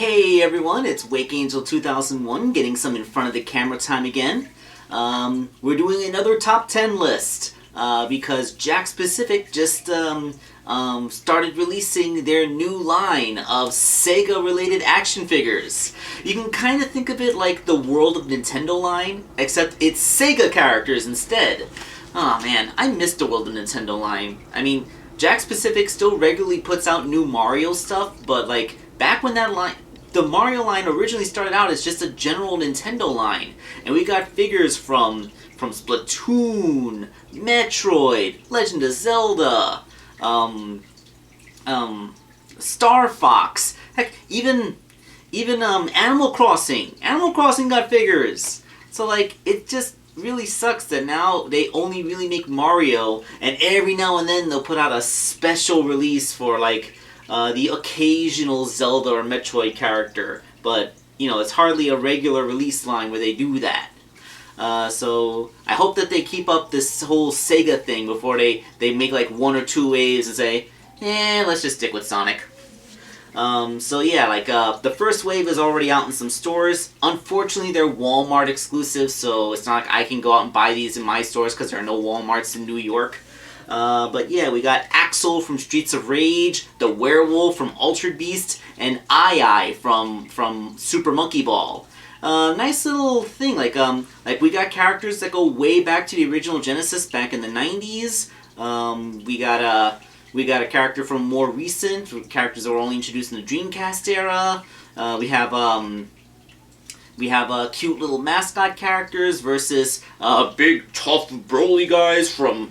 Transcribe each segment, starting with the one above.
Hey everyone, it's Wake Angel 2001 getting some in front of the camera time again. We're doing another top 10 list because Jakks Pacific just started releasing their new line of Sega related action figures. You can kind of think of it like the World of Nintendo line, except it's Sega characters instead. Oh man, I missed the World of Nintendo line. I mean, Jakks Pacific still regularly puts out new Mario stuff, but like back when that line, the Mario line originally started out as just a general Nintendo line, and we got figures from Splatoon, Metroid, Legend of Zelda, Star Fox, heck, even Animal Crossing. Animal Crossing got figures. So like, it just really sucks that now they only really make Mario, and every now and then they'll put out a special release for like the occasional Zelda or Metroid character, but you know, it's hardly a regular release line where they do that. So I hope that they keep up this whole Sega thing before they make like one or two waves and say, let's just stick with Sonic. So yeah, like the first wave is already out in some stores. Unfortunately, they're Walmart exclusives, so it's not like I can go out and buy these in my stores because there are no Walmarts in New York. But yeah, we got Axel from Streets of Rage, the Werewolf from Altered Beast, and Ai from Super Monkey Ball. Nice little thing, like we got characters that go way back to the original Genesis back in the 90s. We got a character from more recent, characters that were only introduced in the Dreamcast era. We have cute little mascot characters versus big tough broly guys from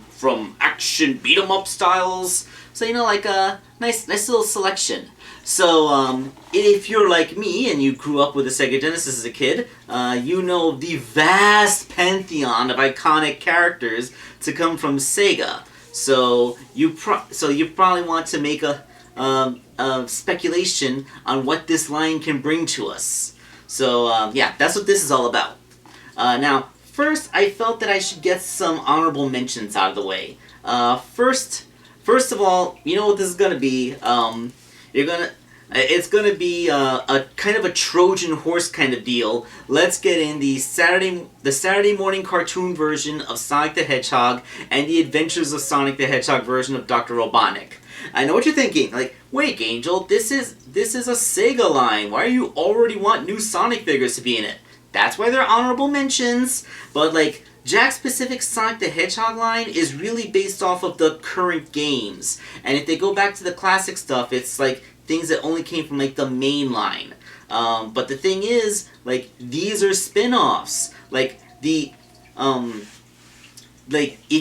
action beat 'em up styles. So you know, like a nice little selection. So if you're like me and you grew up with a Sega Genesis as a kid, you know the vast pantheon of iconic characters to come from Sega. So you probably want to make a speculation on what this line can bring to us. So yeah, that's what this is all about. Now, first, I felt that I should get some honorable mentions out of the way. First of all, you know what this is gonna be. It's gonna be a kind of a Trojan horse kind of deal. Let's get in the Saturday morning cartoon version of Sonic the Hedgehog and the Adventures of Sonic the Hedgehog version of Dr. Robotnik. I know what you're thinking. Like, wait, Angel, this is a Sega line. Why do you already want new Sonic figures to be in it? That's why they're honorable mentions. But like, Jakks Pacific Sonic the Hedgehog line is really based off of the current games. And if they go back to the classic stuff, it's like things that only came from like the main line. But the thing is, like, these are spin-offs. Like if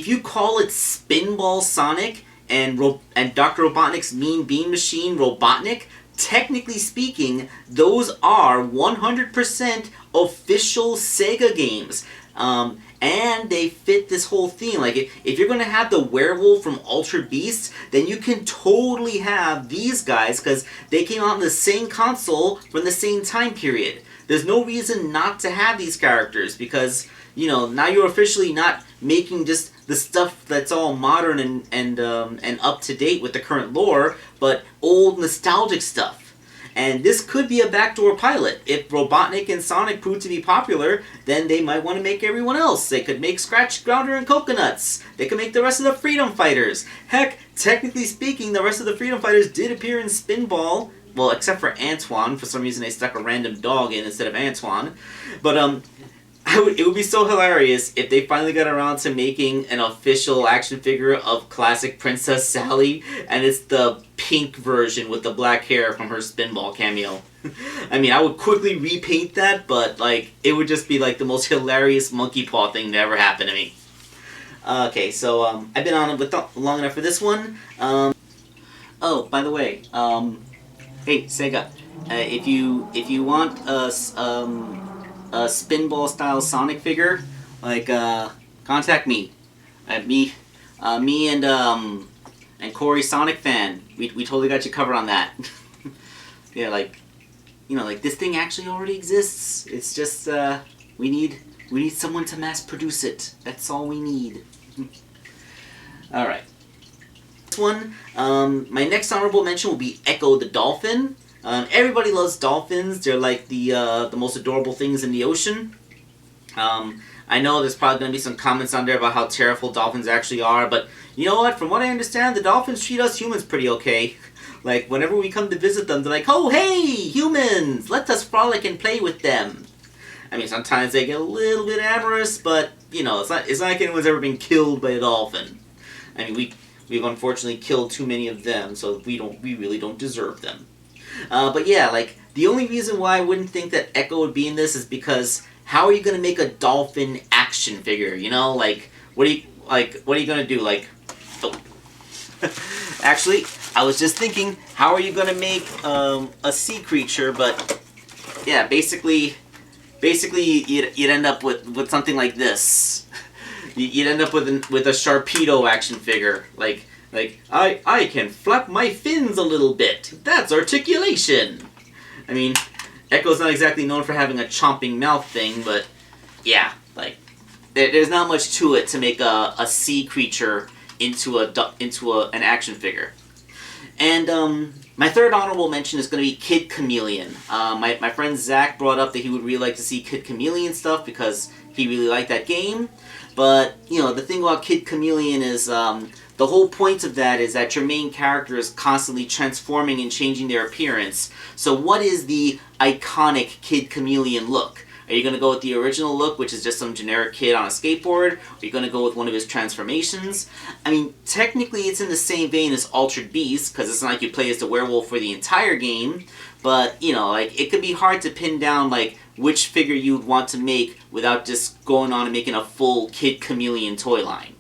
you call it Spinball Sonic and Dr. Robotnik's Mean Bean Machine Robotnik, technically speaking, those are 100% official Sega games. And they fit this whole theme. Like, if you're going to have the Werewolf from Altered Beast, then you can totally have these guys, because they came out in the same console from the same time period. There's no reason not to have these characters, because, you know, now you're officially not making just the stuff that's all modern and up to date with the current lore, but old nostalgic stuff. And this could be a backdoor pilot. If Robotnik and Sonic prove to be popular, then they might want to make everyone else. They could make Scratch Grounder and Coconuts. They could make the rest of the Freedom Fighters. Heck, technically speaking, the rest of the Freedom Fighters did appear in Spinball. Well, except for Antoine. For some reason, they stuck a random dog in instead of Antoine. But, it would be so hilarious if they finally got around to making an official action figure of classic Princess Sally, and it's the pink version with the black hair from her Spinball cameo. I mean, I would quickly repaint that, but like, it would just be like the most hilarious monkey paw thing to ever happen to me. Okay, so I've been on it long enough for this one. Oh, by the way, hey Sega, if you want a Spinball style Sonic figure, like contact me. Me and Corey Sonic fan. We totally got you covered on that. Yeah, like, you know, like, this thing actually already exists. It's just we need someone to mass produce it. That's all we need. All right. This one, my next honorable mention will be Echo the Dolphin. Everybody loves dolphins. They're like the most adorable things in the ocean. I know there's probably going to be some comments on there about how terrible dolphins actually are, but you know what? From what I understand, the dolphins treat us humans pretty okay. Like, whenever we come to visit them, they're like, "Oh, hey, humans! Let us frolic and play with them." I mean, sometimes they get a little bit amorous, but, you know, it's not like anyone's ever been killed by a dolphin. I mean, we've unfortunately killed too many of them, so we really don't deserve them. But yeah, like, the only reason why I wouldn't think that Echo would be in this is because how are you gonna make a dolphin action figure? You know, like, what are you gonna do? Like, oh. Actually, I was just thinking, how are you gonna make a sea creature? But yeah, basically, you'd end up with something like this. You'd end up with a Sharpedo action figure, like I can flap my fins a little bit. That's articulation. I mean, Echo's not exactly known for having a chomping mouth thing, but yeah, like there's not much to it to make a sea creature into an action figure. And my third honorable mention is going to be Kid Chameleon. My friend Zach brought up that he would really like to see Kid Chameleon stuff because he really liked that game. But, you know, the thing about Kid Chameleon is the whole point of that is that your main character is constantly transforming and changing their appearance. So what is the iconic Kid Chameleon look? Are you going to go with the original look, which is just some generic kid on a skateboard? Or are you going to go with one of his transformations? I mean, technically it's in the same vein as Altered Beast, because it's not like you play as the werewolf for the entire game. But, you know, like, it could be hard to pin down, like, which figure you'd want to make without just going on and making a full Kid Chameleon toy line.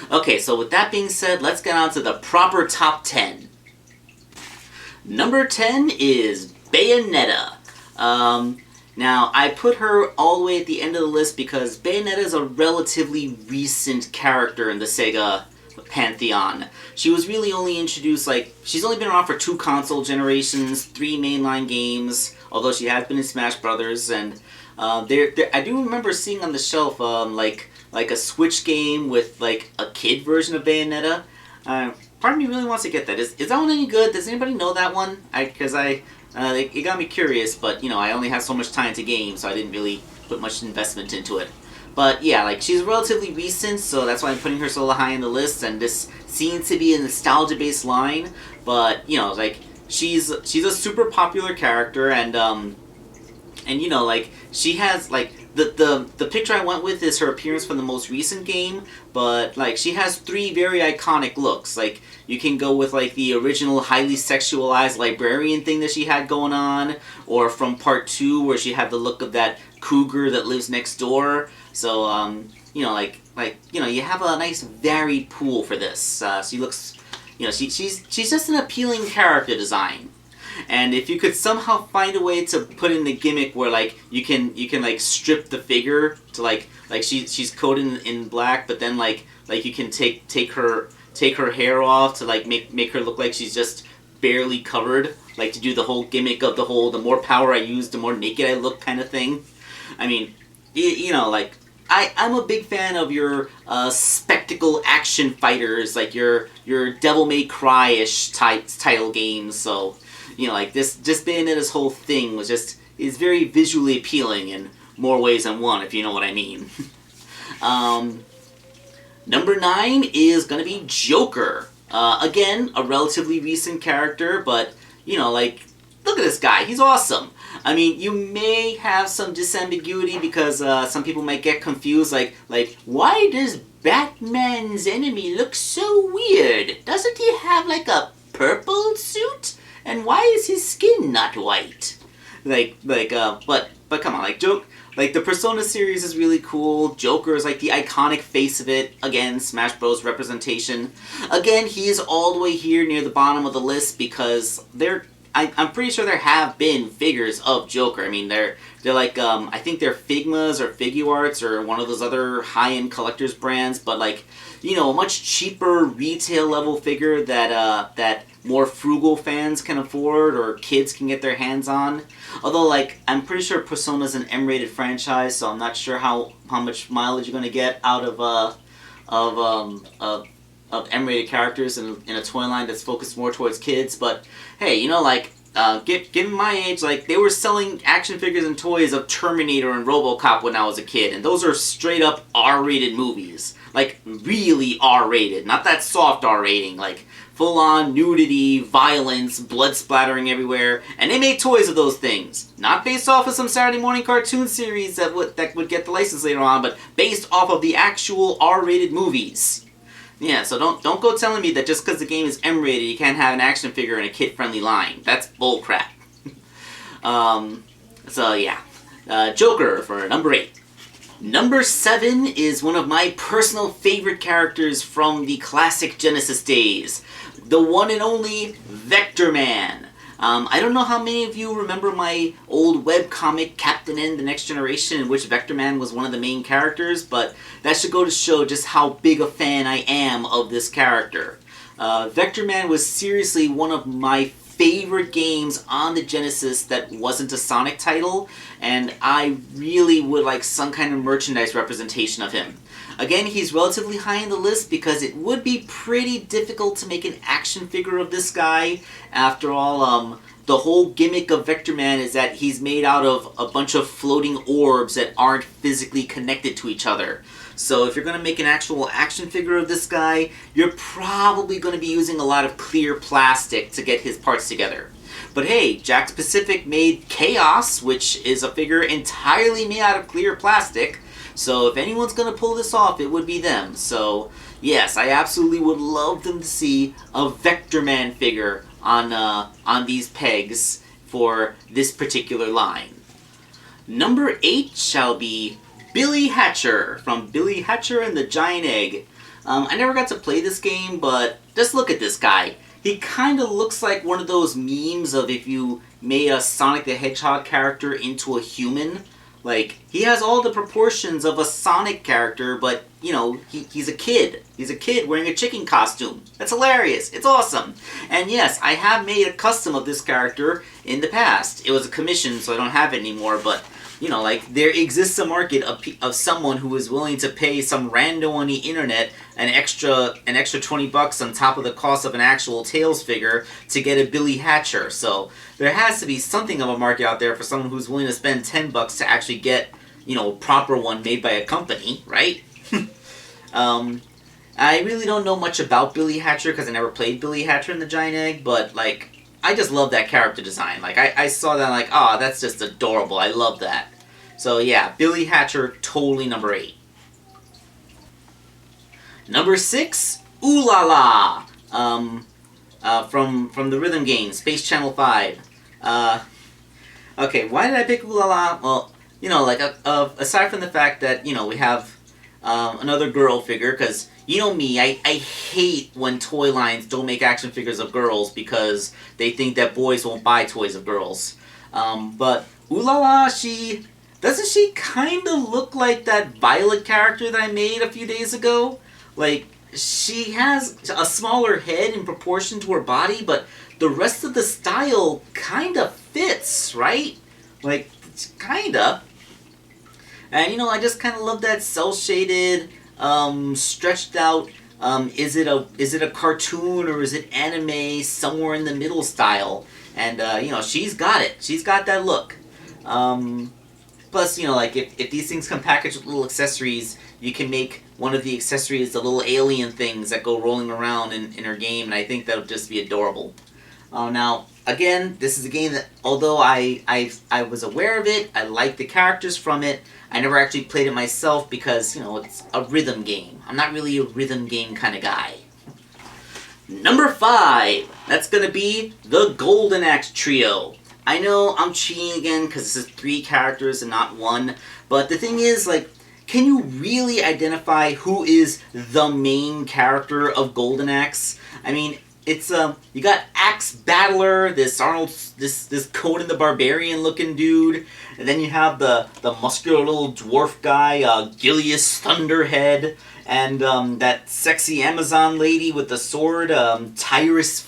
Okay, so with that being said, let's get on to the proper top 10. Number 10 is Bayonetta. Now, I put her all the way at the end of the list because Bayonetta is a relatively recent character in the Sega pantheon. She was really only introduced, like, she's only been around for 2 console generations, 3 mainline games, although she has been in Smash Brothers, and I do remember seeing on the shelf, like a Switch game with, like, a kid version of Bayonetta. Part of me really wants to get that. Is that one any good? Does anybody know that one? It got me curious, but, you know, I only have so much time to game, so I didn't really put much investment into it. But, yeah, like, she's relatively recent, so that's why I'm putting her so high on the list, and this seems to be a nostalgia-based line, but, you know, like, she's a super popular character, and, you know, like, she has, like, the picture I went with is her appearance from the most recent game, but, like, she has 3 very iconic looks. Like, you can go with, like, the original highly sexualized librarian thing that she had going on, or from part 2 where she had the look of that cougar that lives next door. So, you know, you have a nice varied pool for this. She looks, you know, she's just an appealing character design. And if you could somehow find a way to put in the gimmick where, like, you can like strip the figure to like she's coated in black, but then like you can take her hair off to like make her look like she's just barely covered, like to do the whole gimmick of the more power I use, the more naked I look kind of thing. I mean, you know, like, I'm a big fan of your spectacle action fighters, like your Devil May Cry-ish title games, so, you know, like, this Bayonetta's whole thing is very visually appealing in more ways than one, if you know what I mean. Number 9 is gonna be Joker. Again, a relatively recent character, but, you know, like, look at this guy, he's awesome. I mean, you may have some disambiguity because some people might get confused, like, why does Batman's enemy look so weird? Doesn't he have, like, a purple suit? And why is his skin not white? But come on, like, the Persona series is really cool. Joker is, like, the iconic face of it. Again, Smash Bros. Representation. Again, he is all the way here near the bottom of the list because I'm pretty sure there have been figures of Joker. I mean, they're like, I think they're Figmas or Figuarts or one of those other high-end collector's brands, but, like, you know, a much cheaper retail level figure that more frugal fans can afford or kids can get their hands on. Although, like, I'm pretty sure Persona's an M-rated franchise, so I'm not sure how much mileage you're gonna get out of M-rated characters in a toy line that's focused more towards kids. But hey, you know, like, given my age, like, they were selling action figures and toys of Terminator and RoboCop when I was a kid, and those are straight up R-rated movies. Like, really R-rated, not that soft R rating, like, full-on nudity, violence, blood splattering everywhere, and they made toys of those things. Not based off of some Saturday morning cartoon series that would get the license later on, but based off of the actual R-rated movies. Yeah, so don't go telling me that just because the game is M-rated, you can't have an action figure in a kid-friendly line. That's bullcrap. So yeah, Joker for number 8. Number 7 is one of my personal favorite characters from the classic Genesis days. The one and only Vector Man. I don't know how many of you remember my old webcomic Captain N: The Next Generation, in which Vector Man was one of the main characters, but that should go to show just how big a fan I am of this character. Vector Man was seriously one of my favorite games on the Genesis that wasn't a Sonic title, and I really would like some kind of merchandise representation of him. Again, he's relatively high in the list because it would be pretty difficult to make an action figure of this guy. After all, the whole gimmick of Vector Man is that he's made out of a bunch of floating orbs that aren't physically connected to each other. So if you're going to make an actual action figure of this guy, you're probably going to be using a lot of clear plastic to get his parts together. But hey, Jakks Pacific made Chaos, which is a figure entirely made out of clear plastic. So if anyone's going to pull this off, it would be them. So yes, I absolutely would love them to see a Vector Man figure on these pegs for this particular line. Number 8 shall be Billy Hatcher from Billy Hatcher and the Giant Egg. I never got to play this game, but just look at this guy. He kind of looks like one of those memes of if you made a Sonic the Hedgehog character into a human. Like, he has all the proportions of a Sonic character, but, you know, he's a kid. He's a kid wearing a chicken costume. That's hilarious. It's awesome. And yes, I have made a custom of this character in the past. It was a commission, so I don't have it anymore, but, you know, like, there exists a market of someone who is willing to pay some rando on the internet an extra $20 on top of the cost of an actual Tails figure to get a Billy Hatcher. So there has to be something of a market out there for someone who's willing to spend $10 to actually get, you know, a proper one made by a company, right? I really don't know much about Billy Hatcher because I never played Billy Hatcher in the Giant Egg, but, like, I just love that character design. Like, I saw that, like, oh, that's just adorable. I love that. So, yeah, Billy Hatcher, totally number 8. Number 6, Ooh La La, from the rhythm game, Space Channel 5. Okay, why did I pick Ooh La La? Well, you know, like, aside from the fact that, you know, we have another girl figure, because, you know me, I hate when toy lines don't make action figures of girls because they think that boys won't buy toys of girls. But Ooh La La, doesn't she kind of look like that Violet character that I made a few days ago? Like, she has a smaller head in proportion to her body, but the rest of the style kind of fits, right? Like, kinda. And, you know, I just kind of love that cel-shaded, stretched out, is it a cartoon or is it anime, somewhere in the middle style. And, you know, she's got it. She's got that look. Plus, you know, like, if these things come packaged with little accessories, you can make one of the accessories the little alien things that go rolling around in her game, and I think that'll just be adorable. Now, again, this is a game that, although I was aware of it, I like the characters from it, I never actually played it myself because, you know, it's a rhythm game. I'm not really a rhythm game kind of guy. Number 5, that's going to be the Golden Axe Trio. I know I'm cheating again because this is 3 characters and not 1, but the thing is, like, can you really identify who is the main character of Golden Axe? I mean, it's you got Axe Battler, this Conan the Barbarian looking dude, and then you have the muscular little dwarf guy, Gilius Thunderhead, and that sexy Amazon lady with the sword, Tyrus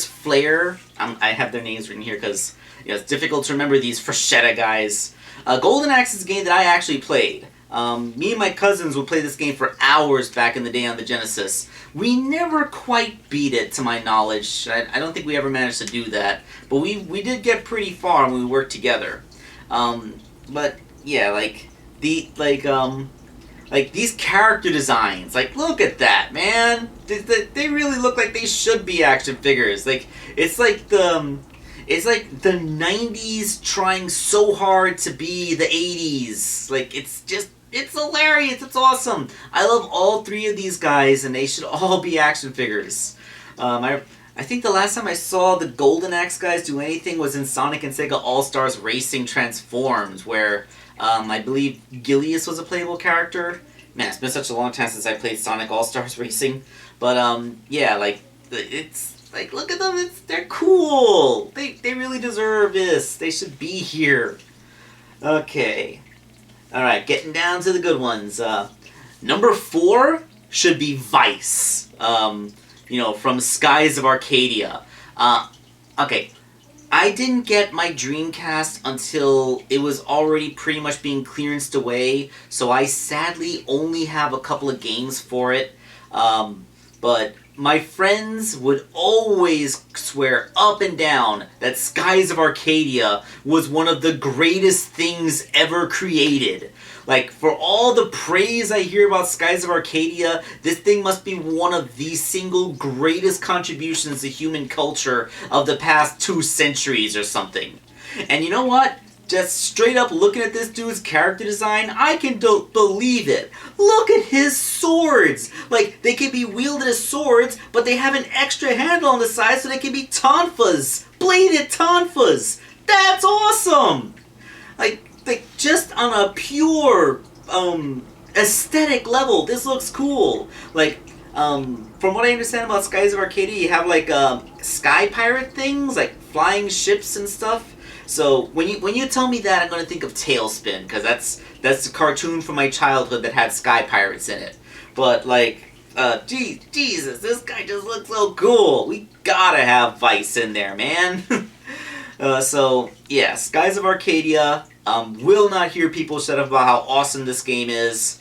Flare. I have their names written here because, you know, it's difficult to remember these Freshetta guys. Golden Axe is a game that I actually played. Me and my cousins would play this game for hours back in the day on the Genesis. We never quite beat it, to my knowledge. I don't think we ever managed to do that. But we did get pretty far when we worked together. But yeah, like these character designs, like look at that, man. They really look like they should be action figures. Like it's like the 90s trying so hard to be the 80s. Like it's hilarious. It's awesome. I love all three of these guys, and they should all be action figures. I think the last time I saw the Golden Axe guys do anything was in Sonic and Sega All-Stars Racing Transformed, where I believe Gilius was a playable character. Man, it's been such a long time since I played Sonic All-Stars Racing. But yeah, like it's like look at them. They're cool. They really deserve this. They should be here. Okay. Alright, getting down to the good ones. Number 4 should be Vice. From Skies of Arcadia. Okay, I didn't get my Dreamcast until it was already pretty much being clearanced away, so I sadly only have a couple of games for it. But my friends would always swear up and down that Skies of Arcadia was one of the greatest things ever created. Like, for all the praise I hear about Skies of Arcadia, this thing must be one of the single greatest contributions to human culture of the past 2 centuries or something. And you know what? Just straight up looking at this dude's character design, I can believe it. Look at his swords! Like, they can be wielded as swords, but they have an extra handle on the side so they can be tonfas! Bladed tonfas! That's awesome! Like just on a pure, aesthetic level, this looks cool. Like, from what I understand about Skies of Arcadia, you have, like, sky pirate things, like flying ships and stuff. So when you tell me that, I'm gonna think of Tailspin, because that's the cartoon from my childhood that had sky pirates in it. But like, Jesus, this guy just looks so cool. We gotta have Vice in there, man. So yeah, Skies of Arcadia. Will not hear people shut up about how awesome this game is.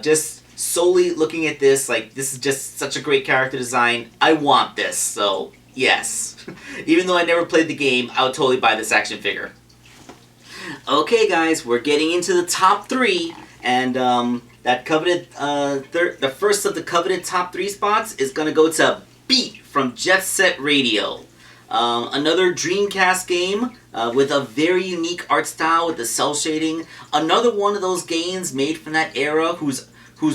Just solely looking at this, like, this is just such a great character design. I want this, so yes. Even though I never played the game, I would totally buy this action figure. Okay, guys, we're getting into the top 3, and that coveted the first of the coveted top 3 spots is gonna go to Beat from Jet Set Radio. Another Dreamcast game with a very unique art style with the cell shading. Another one of those games made from that era whose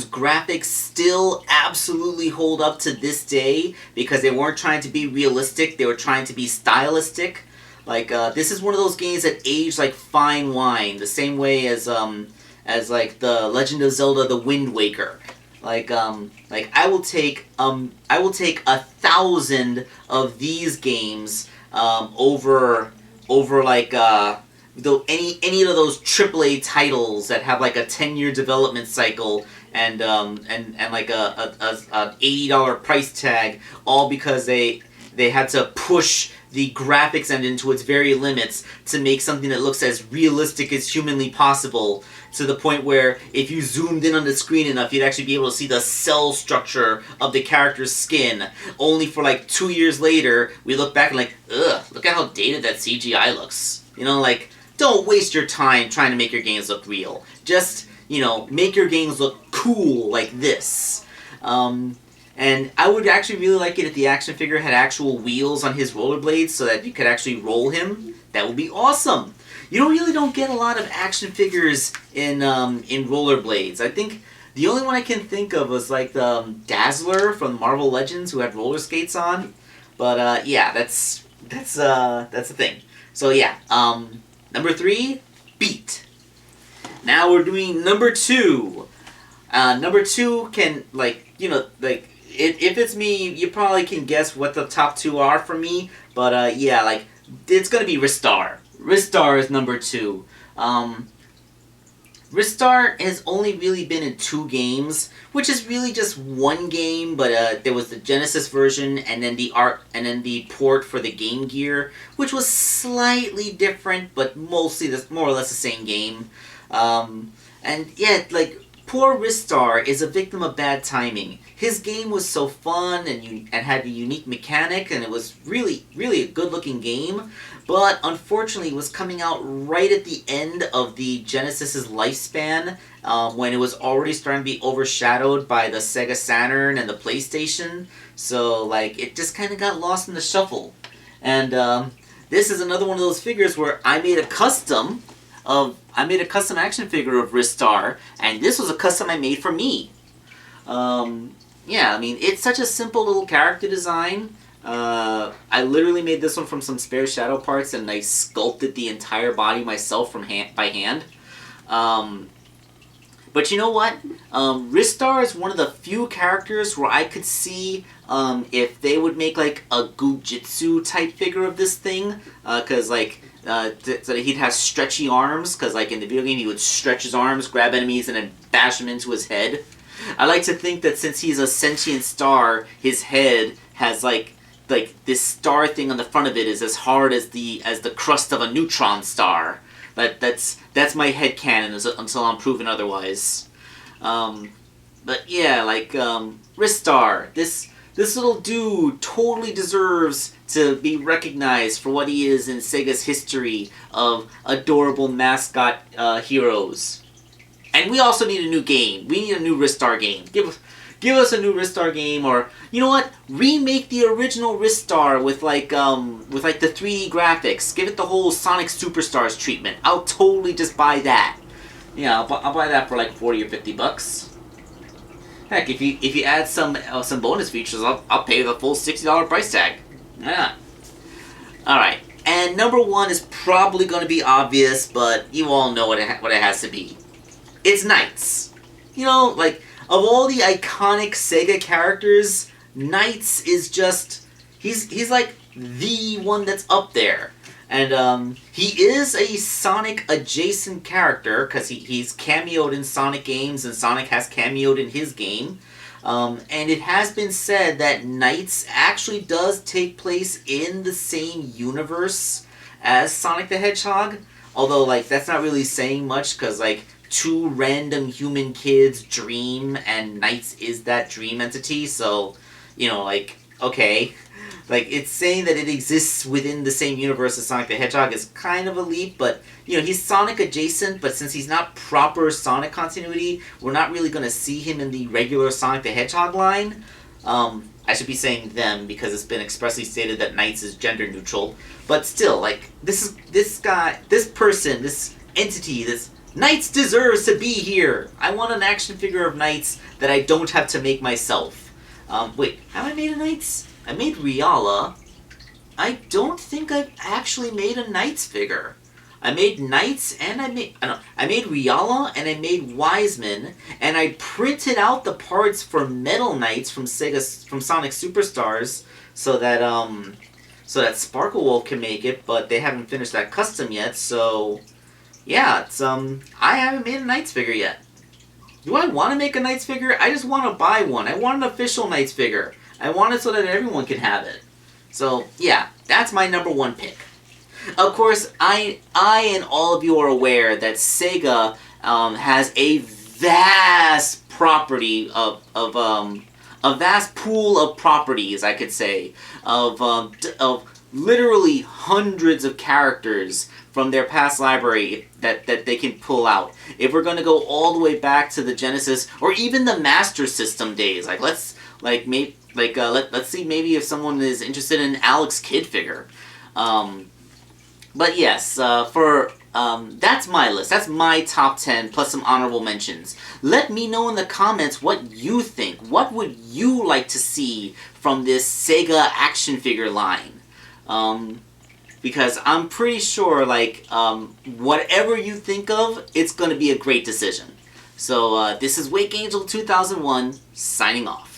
graphics still absolutely hold up to this day because they weren't trying to be realistic, they were trying to be stylistic. Like, this is one of those games that aged like fine wine, the same way as like the Legend of Zelda: The Wind Waker. Like I will take 1,000 of these games over like any of those AAA titles that have like a 10-year development cycle and like a $80 price tag, all because they had to push the graphics engine to its very limits to make something that looks as realistic as humanly possible, to the point where if you zoomed in on the screen enough, you'd actually be able to see the cell structure of the character's skin. Only for like 2 years later, we look back and like, ugh, look at how dated that CGI looks. You know, like, don't waste your time trying to make your games look real. Just, make your games look cool like this. And I would actually really like it if the action figure had actual wheels on his rollerblades so that you could actually roll him. That would be awesome. You really don't get a lot of action figures in rollerblades. I think the only one I can think of was like the Dazzler from Marvel Legends, who had roller skates on. But yeah, that's the thing. So yeah, number 3, Beat. Now we're doing number 2. Number 2 can, if it's me, you probably can guess what the top 2 are for me. But yeah, like, it's gonna be Ristar. Ristar is number 2. Ristar has only really been in 2 games, which is really just one game, but there was the Genesis version and then the port for the Game Gear, which was slightly different, but mostly more or less the same game. And yet, like, poor Ristar is a victim of bad timing. His game was so fun and had a unique mechanic, and it was really, really a good-looking game. But unfortunately, it was coming out right at the end of the Genesis's lifespan, when it was already starting to be overshadowed by the Sega Saturn and the PlayStation. So, like, it just kind of got lost in the shuffle. And this is another one of those figures where I made a custom action figure of Ristar, and this was a custom I made for me. Yeah, I mean, it's such a simple little character design. I literally made this one from some spare shadow parts, and I sculpted the entire body myself by hand. But you know what? Ristar is one of the few characters where I could see if they would make like a Gujitsu type figure of this thing, because like so that he'd have stretchy arms, because like in the video game he would stretch his arms, grab enemies, and then bash them into his head. I like to think that since he's a sentient star, his head has like this star thing on the front of it is as hard as the crust of a neutron star. That's my headcanon until I'm proven otherwise. But yeah, like Ristar, this little dude totally deserves to be recognized for what he is in Sega's history of adorable mascot heroes. And we also need a new game. We need a new Ristar game. Give us a new Ristar game, or you know what? Remake the original Ristar with like the 3D graphics. Give it the whole Sonic Superstars treatment. I'll totally just buy that. Yeah, I'll buy that for like $40 or $50. Heck, if you add some bonus features, I'll pay the full $60 price tag. Yeah. All right, and number one is probably going to be obvious, but you all know what it has to be. It's Knights. You know, like, of all the iconic Sega characters, Knights is just... He's like the one that's up there. And he is a Sonic-adjacent character, because he's cameoed in Sonic games, and Sonic has cameoed in his game. And it has been said that Knights actually does take place in the same universe as Sonic the Hedgehog. Although, like, that's not really saying much, because, like, two random human kids dream, and Knights is that dream entity, so, you know, like, okay. Like, it's saying that it exists within the same universe as Sonic the Hedgehog is kind of a leap, but, you know, he's Sonic adjacent, but since he's not proper Sonic continuity, we're not really going to see him in the regular Sonic the Hedgehog line. I should be saying them, because it's been expressly stated that Knights is gender neutral, but still, like, this entity, Knights deserves to be here! I want an action figure of Knights that I don't have to make myself. Wait, have I made a Knights? I made Riala. I don't think I've actually made a Knights figure. I made Knights, and I made Riala, and I made Wiseman, and I printed out the parts for Metal Knights from Sonic Superstars, so that Sparkle Wolf can make it, but they haven't finished that custom yet, so... Yeah, it's, I haven't made a Knights figure yet. Do I want to make a Knights figure? I just want to buy one. I want an official Knights figure. I want it so that everyone can have it. So, yeah, that's my number one pick. Of course, I and all of you are aware that Sega has a vast property a vast pool of properties, I could say, of literally hundreds of characters from their past library that they can pull out. If we're going to go all the way back to the Genesis or even the Master System days, like let's see maybe if someone is interested in Alex Kidd figure. But yes, that's my list. That's my top 10 plus some honorable mentions. Let me know in the comments what you think. What would you like to see from this Sega action figure line? Because I'm pretty sure, like, whatever you think of, it's going to be a great decision. So, this is Wake Angel 2001, signing off.